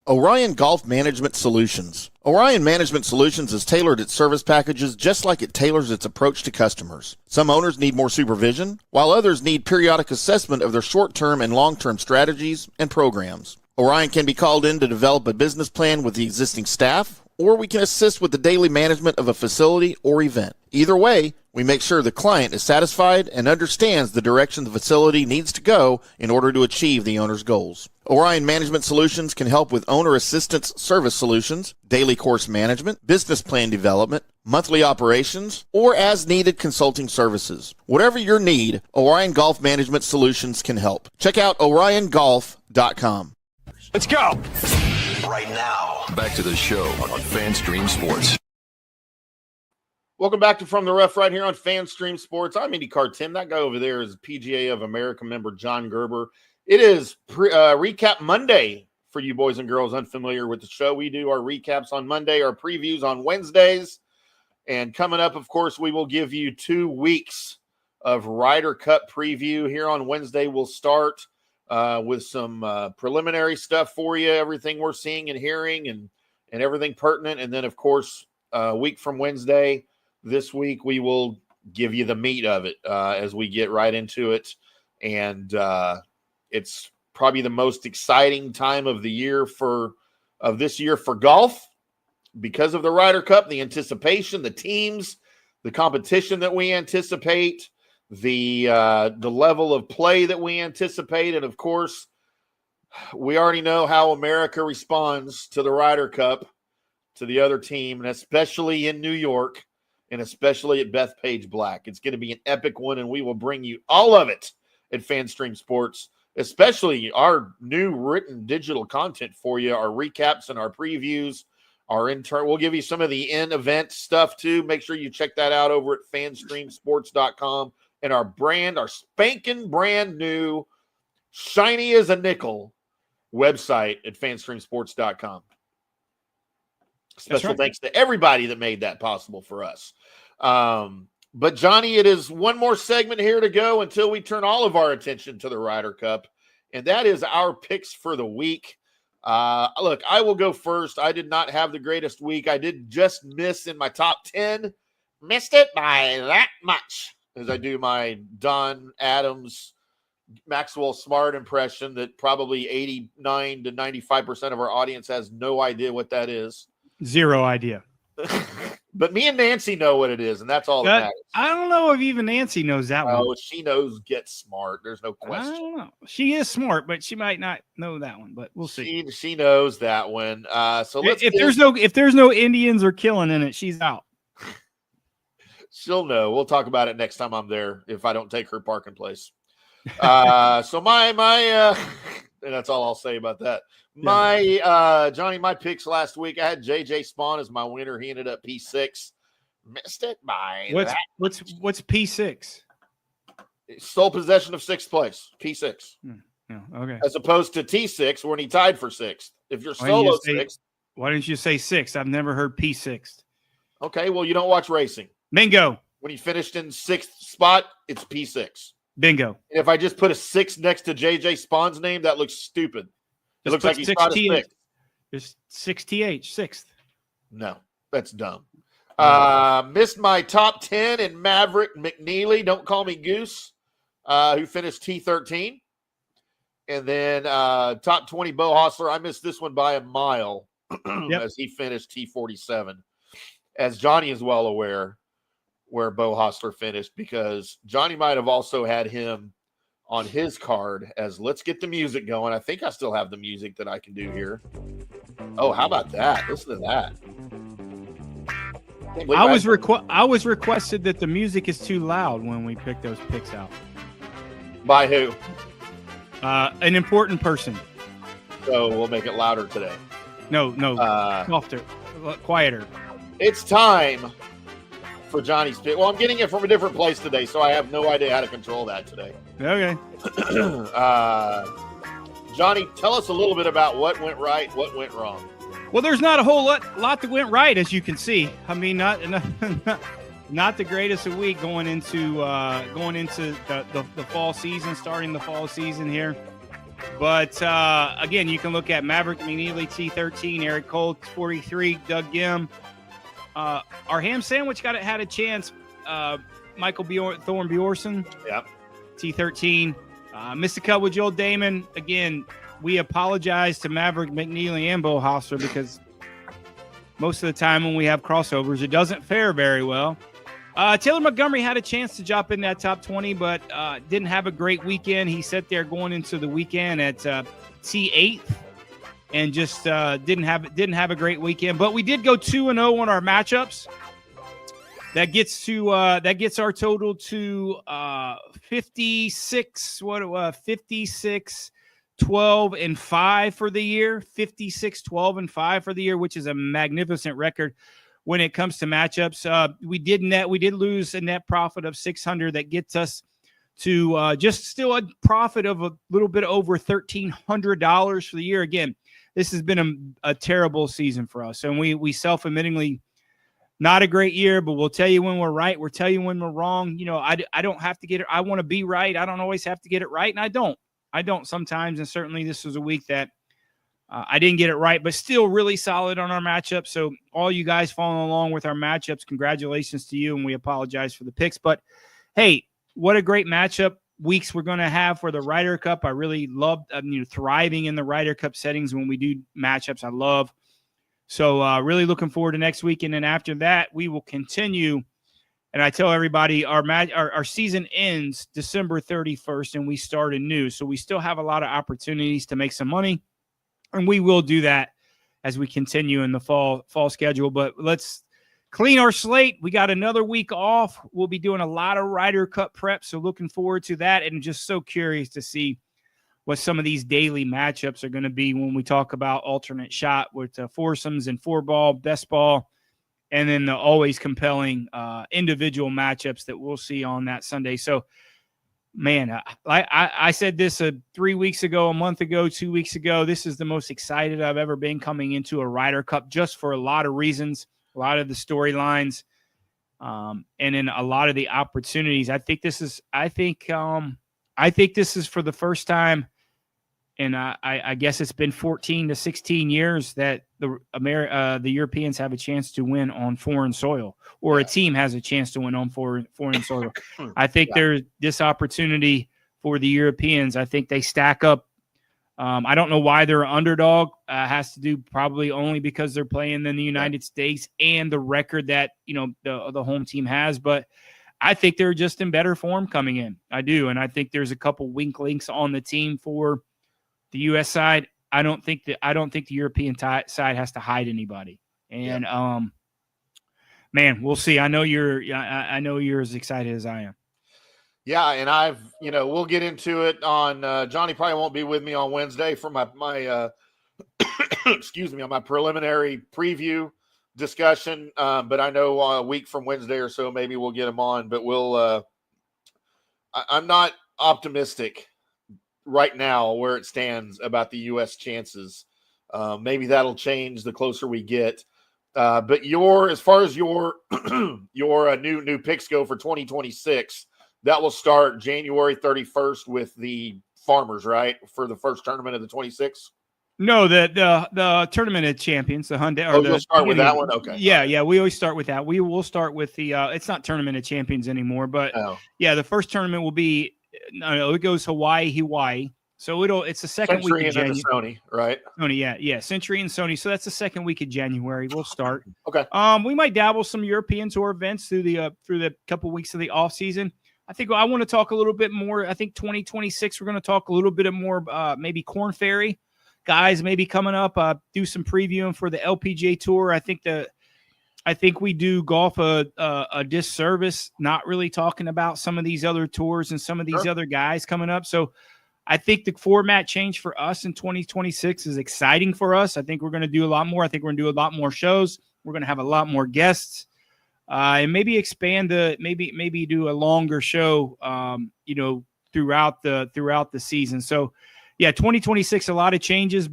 Orion Golf Management Solutions. Orion Management Solutions has tailored its service packages just like it tailors its approach to customers. Some owners need more supervision, while others need periodic assessment of their short-term and long-term strategies and programs. Orion can be called in to develop a business plan with the existing staff, or we can assist with the daily management of a facility or event. Either way, we make sure the client is satisfied and understands the direction the facility needs to go in order to achieve the owner's goals. Orion Management Solutions can help with owner assistance service solutions, daily course management, business plan development, monthly operations, or as-needed consulting services. Whatever your need, Orion Golf Management Solutions can help. Check out oriongolf.com. Let's go! Right now, back to the show on FanStream Sports. Welcome back to From the Rough right here on FanStream Sports. I'm IndyCarTim. That guy over there is PGA of America member John Gerber. It is Recap Monday for you boys and girls unfamiliar with the show. We do our recaps on Monday, our previews on Wednesdays. And coming up, of course, we will give you 2 weeks of Ryder Cup preview. Here on Wednesday, we'll start with some preliminary stuff for you, everything we're seeing and hearing and everything pertinent. And then, of course, a week from Wednesday, this week, we will give you the meat of it as we get right into it. And it's probably the most exciting time of the year of this year for golf because of the Ryder Cup, the anticipation, the teams, the competition that we anticipate, the level of play that we anticipate. And, of course, we already know how America responds to the Ryder Cup, to the other team, and especially in New York. and especially at Bethpage Black. It's going to be an epic one, and we will bring you all of it at FanStream Sports, especially our new written digital content for you, our recaps and our previews, we'll give you some of the in-event stuff too. Make sure you check that out over at fanstreamsports.com, and our spanking brand new, shiny as a nickel website at fanstreamsports.com. Special thanks to everybody that made that possible for us. But Johnny, it is one more segment here to go until we turn all of our attention to the Ryder Cup, and that is our picks for the week. Look, I will go first. I did not have the greatest week. I did just miss in my top 10. Missed it by that much, as I do my Don Adams, Maxwell Smart impression that probably 89 to 95% of our audience has no idea what that is. Zero idea. But me and Nancy know what it is, and that's all that matters. I don't know if even Nancy knows that one. Oh, she knows Get Smart. There's no question. I don't know. She is smart, but she might not know that one, but we'll see. She knows that one. So if there's no Indians or killing in it, she's out. She'll know. We'll talk about it next time I'm there if I don't take her parking place. So my and that's all I'll say about that. Johnny, my picks last week, I had JJ Spawn as my winner. He ended up P6. Missed it by what's P6? Sole possession of sixth place. P6. Okay. As opposed to T6 when he tied for sixth. If you're solo sixth. Why didn't you say sixth? I've never heard P6. Okay, well, you don't watch racing. Bingo. When he finished in sixth spot, it's P6. Bingo. And if I just put a 6 next to JJ Spawn's name, that looks stupid. It looks like he's got a 6. There's 6TH, sixth. No, that's dumb. Missed my top 10 in Maverick McNeely. Don't call me Goose, who finished T13. And then top 20 Bo Hostler. I missed this one by a mile as he finished T47. As Johnny is well aware where Bo Hostler finished, because Johnny might have also had him on his card as let's get the music going. I think I still have the music that I can do here. Oh, how about that? Listen to that. I was requested that the music is too loud when we pick those picks out. By who? An important person. So we'll make it louder today. No, softer, quieter. It's time for Johnny's pick. Well, I'm getting it from a different place today, so I have no idea how to control that today. Okay. Johnny, tell us a little bit about what went right, what went wrong. Well, there's not a whole lot that went right, as you can see. I mean, not the greatest of week going into the fall season, starting the fall season here. But again, you can look at Maverick McNeely T13, Eric Cole 43, Doug Gim. Our ham sandwich had a chance. Michael Thorne Bjorson, T13. Missed the cut with Joel Damon. Again, we apologize to Maverick McNeely and Bo Hostler because most of the time when we have crossovers, it doesn't fare very well. Taylor Montgomery had a chance to jump in that top 20, but didn't have a great weekend. He sat there going into the weekend at T8 and just didn't have a great weekend. But we did go 2-0 on our matchups. That gets our total to 56. 56, 12, and 5 for the year. 56, 12, and 5 for the year, which is a magnificent record when it comes to matchups. We did lose a net profit of 600. That gets us to just still a profit of a little bit over $1,300 for the year. Again, this has been a terrible season for us, and we self-admittingly not a great year, but we'll tell you when we're right. We'll tell you when we're wrong. You know, I don't have to get it. I want to be right. I don't always have to get it right, and I don't sometimes, and certainly this was a week that I didn't get it right, but still really solid on our matchup. So all you guys following along with our matchups, congratulations to you, and we apologize for the picks. But, hey, what a great matchup weeks we're going to have for the Ryder Cup. I really love thriving in the Ryder Cup settings when we do matchups. I love. So really looking forward to next week. And then after that, we will continue. And I tell everybody our season ends December 31st, and we start anew. So we still have a lot of opportunities to make some money. And we will do that as we continue in the fall schedule. But let's clean our slate. We got another week off. We'll be doing a lot of Ryder Cup prep, so looking forward to that, and just so curious to see what some of these daily matchups are going to be when we talk about alternate shot with foursomes and 4-ball, best ball, and then the always compelling individual matchups that we'll see on that Sunday. So, man, I said this 3 weeks ago, a month ago, 2 weeks ago. This is the most excited I've ever been coming into a Ryder Cup, just for a lot of reasons, a lot of the storylines, and then a lot of the opportunities. I think this is for the first time. And I guess it's been 14 to 16 years that the Europeans have a chance to win on foreign soil, or a team has a chance to win on foreign soil. I think there's this opportunity for the Europeans. I think they stack up. I don't know why they're an underdog. Has to do probably only because they're playing in the United States and the record that the home team has. But I think they're just in better form coming in. I do, and I think there's a couple wink links on the team for the U.S. side. I don't think the European side has to hide anybody. And man, we'll see. I know you're as excited as I am. Yeah, and we'll get into it on. Johnny probably won't be with me on Wednesday for my excuse me, on my preliminary preview discussion. But I know a week from Wednesday or so, maybe we'll get him on. But I'm not optimistic right now where it stands about the U.S. chances. Maybe that'll change the closer we get. But as far as your new picks go for 2026, that will start January 31st with the Farmers, right? For the first tournament of the 26? No, the Tournament of Champions, the Hyundai. You'll start with that one? Okay. Yeah, we always start with that. We will start with the it's not Tournament of Champions anymore, but the first tournament will be it goes Hawaii. So it's the second Century week of January. Sony, right? Sony, Century and Sony. So that's the second week of January. We'll start. Okay. We might dabble some European Tour events through the couple weeks of the off season. I think I want to talk a little bit more. I think 2026 we're going to talk a little bit more maybe Corn Ferry guys maybe coming up. Do some previewing for the LPGA Tour. I think we do golf a disservice not really talking about some of these other tours and some of these other guys coming up. So I think the format change for us in 2026 is exciting for us. I think we're going to do a lot more. I think we're going to do a lot more shows. We're going to have a lot more guests, and maybe expand maybe do a longer show, throughout the season. So, 2026, a lot of changes.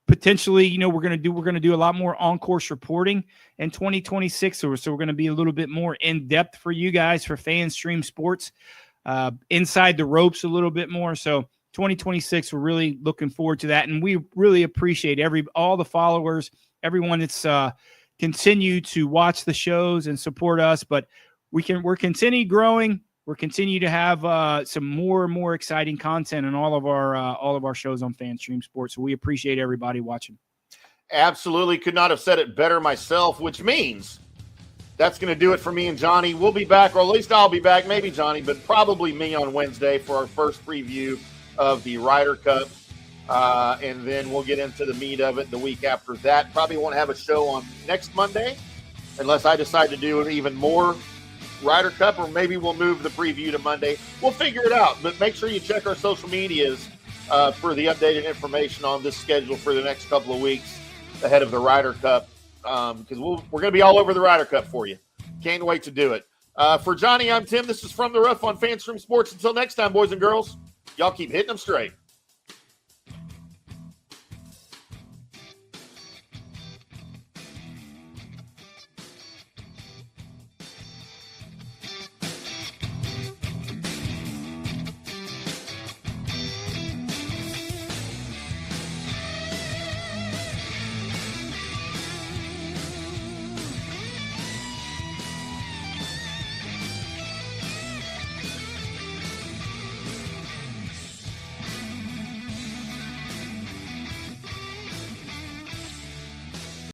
Potentially, we're going to do a lot more on-course reporting in 2026. So we're going to be a little bit more in depth for you guys, for FanStream Sports, inside the ropes a little bit more. So 2026, we're really looking forward to that. And we really appreciate all the followers, everyone that's continued to watch the shows and support us, but we're continuing growing. We're continue to have some more and more exciting content in all of our shows on FanStream Sports. So we appreciate everybody watching. Absolutely, could not have said it better myself. Which means that's going to do it for me and Johnny. We'll be back, or at least I'll be back. Maybe Johnny, but probably me on Wednesday for our first preview of the Ryder Cup, and then we'll get into the meat of it the week after that. Probably won't have a show on next Monday unless I decide to do even more Ryder Cup, or maybe we'll move the preview to Monday. We'll figure it out, but make sure you check our social medias for the updated information on this schedule for the next couple of weeks ahead of the Ryder Cup, because we're going to be all over the Ryder Cup for you. Can't wait to do it. For Johnny, I'm Tim. This is From the Rough on FanStream Sports. Until next time, boys and girls, y'all keep hitting them straight.